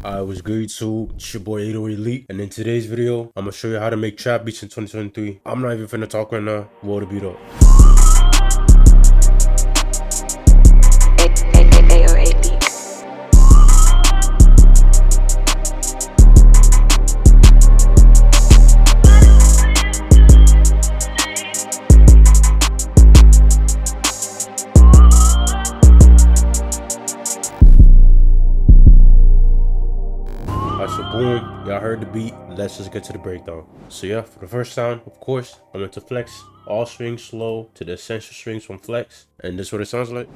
I was good too. It's your boy 808 Elite, and in today's video, I'm gonna show you how to make trap beats in 2023. I'm not even finna talk right now. Roll the beat up. Alright, so boom, y'all heard the beat. Let's just get to the breakdown. So yeah, for the first sound, of course, I'm going to flex all strings slow to the essential strings from flex, and this is what it sounds like.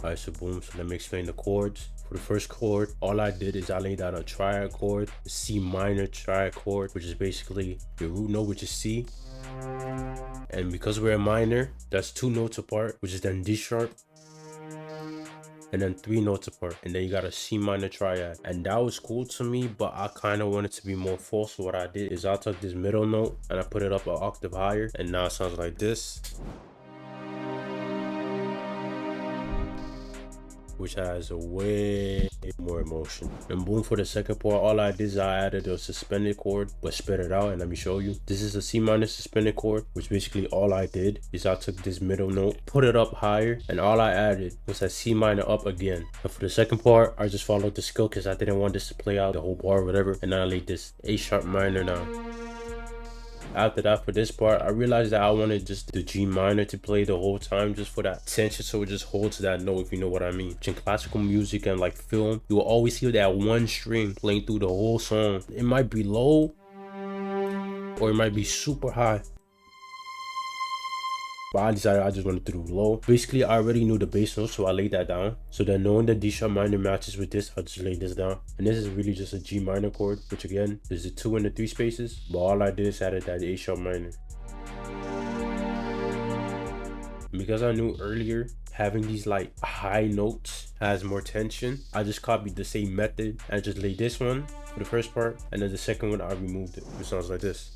Alright, so boom, so let me explain the chords. For the first chord, all I did is I laid down a triad chord, a C minor triad chord, which is basically the root note, which is C. And because we're a minor, that's 2 notes apart, which is then D sharp, and then 3 notes apart, and then you got a C minor triad. And that was cool to me, but I kind of wanted to be more full, so what I did is I took this middle note and I put it up an octave higher, and now it sounds like this, which has a way more emotion. And boom, for the second part, all I did is I added a suspended chord, but spread it out, and let me show you. This is a C minor suspended chord, which basically all I did is I took this middle note, put it up higher, and all I added was that C minor up again. And for the second part, I just followed the skill because I didn't want this to play out the whole bar or whatever, and then I laid this A sharp minor down. After that, for this part, I realized that I wanted just the G minor to play the whole time, just for that tension, so it just holds that note, if you know what I mean. In classical music and like film, you will always hear that one string playing through the whole song. It might be low or it might be super high, but I decided I just wanted to do low. Basically, I already knew the bass note, so I laid that down. So then knowing the D sharp minor matches with this, I just laid this down. And this is really just a G minor chord, which again, there's the 2 and the 3 spaces, but all I did is added that A sharp minor. Because I knew earlier having these like high notes has more tension, I just copied the same method and just laid this one for the first part, and then the second one I removed it. It sounds like this.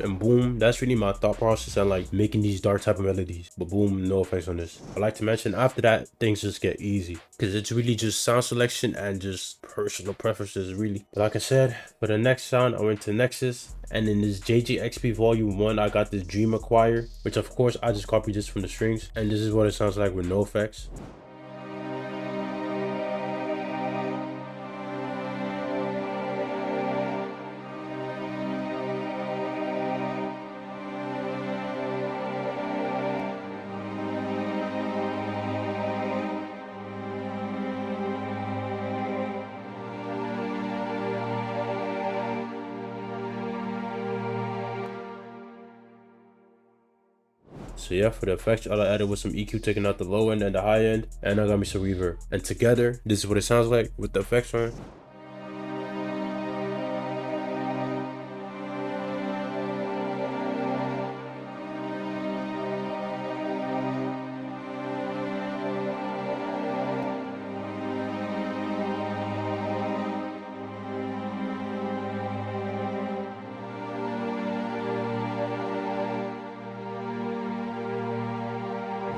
And boom, that's really my thought process and like making these dark type of melodies. But boom, no effects on this. I like to mention after that, things just get easy, because it's really just sound selection and just personal preferences really. But like I said, for the next sound, I went to Nexus, and in this JJXP volume 1, I got this Dreamer Choir, which of course I just copied this from the strings, and this is what it sounds like with no effects. So yeah, for the effects, all I added was some EQ, taking out the low end and the high end, and I got me some reverb. And together, this is what it sounds like with the effects on.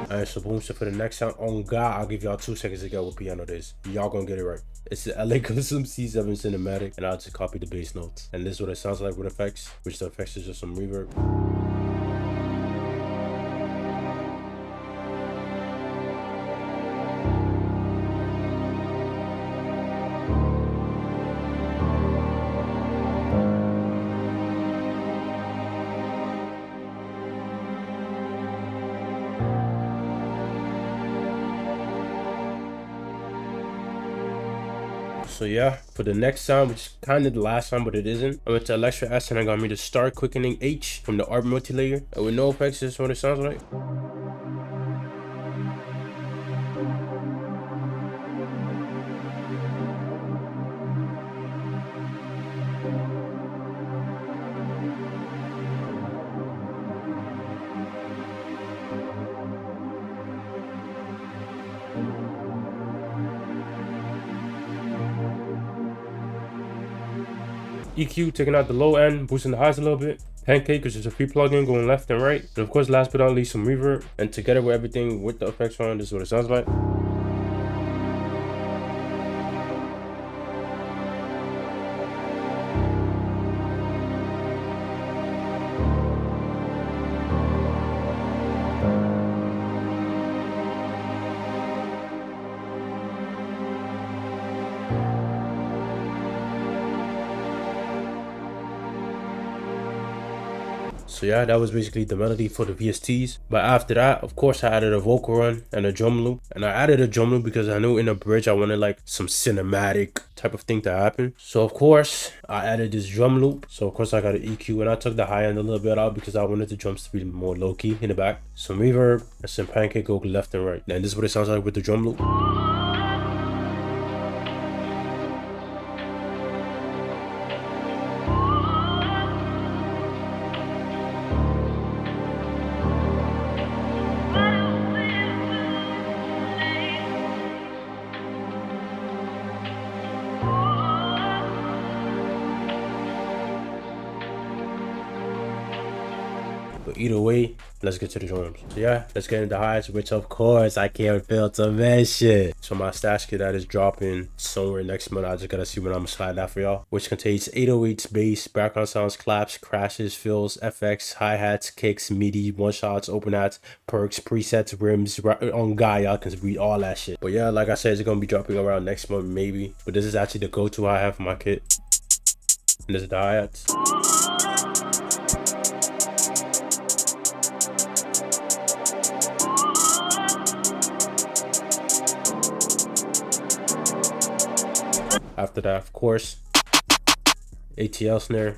Alright, so boom, so for the next sound, on God, I'll give y'all 2 seconds to get what piano it is. Y'all gonna get it right. It's the LA Custom C7 Cinematic, and I'll just copy the bass notes. And this is what it sounds like with effects, which the effects is just some reverb. So yeah, for the next sound, which is kind of the last sound, but it isn't, I went to Electra S and I got me the Start Quickening H from the Art Multilayer. And with no effects, this is what it sounds like. EQ, taking out the low end, boosting the highs a little bit. Pancake, which is a free plugin going left and right. And of course, last but not least, some reverb. And together with everything with the effects on, this is what it sounds like. So yeah, that was basically the melody for the VSTs. But after that, of course, I added a vocal run and a drum loop. And I added a drum loop because I knew in the bridge I wanted like some cinematic type of thing to happen. So of course, I added this drum loop. So of course I got an EQ and I took the high end a little bit out because I wanted the drums to be more low-key in the back. Some reverb and some pancake go left and right. And this is what it sounds like with the drum loop. But either way, let's get to the drums. So yeah, let's get into the highs, which of course I can't fail to mention. So my stash kit that is dropping somewhere next month. I just gotta see when I'm gonna slide that for y'all. Which contains 808s, bass, background sounds, claps, crashes, fills, FX, hi-hats, kicks, MIDI, one-shots, open hats, perks, presets, rims. On guy, y'all can read all that shit. But yeah, like I said, it's gonna be dropping around next month maybe. But this is actually the go-to hi-hat for my kit. And this is the hi-hats. After that, of course, ATL snare.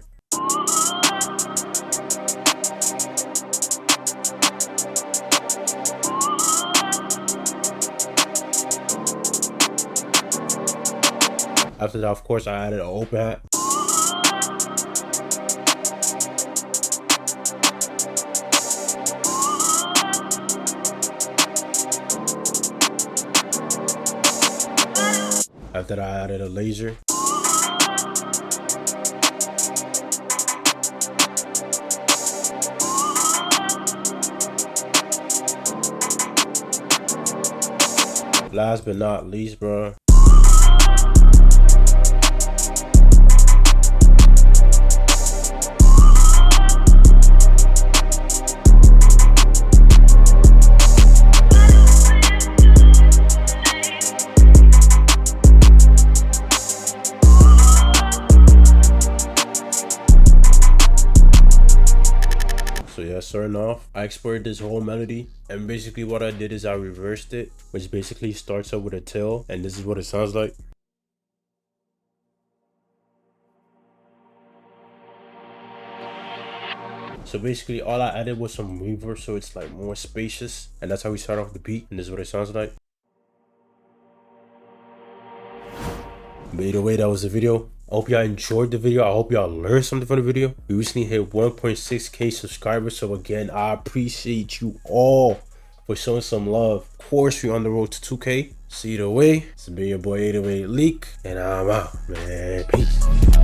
After that, of course, I added an open hat. After that, I added a laser. Last but not least, bro. So yeah, starting off, I exported this whole melody, and basically what I did is I reversed it, which basically starts up with a tail, and this is what it sounds like. So basically all I added was some reverb, so it's like more spacious, and that's how we start off the beat, and this is what it sounds like. But either way, that was the video. I hope y'all enjoyed the video. I hope y'all learned something from the video. We recently hit 1.6k subscribers, so again, I appreciate you all for showing some love. Of course, we're on the road to 2k. So either way, it's been your boy 808 Leak, and I'm out, man. Peace.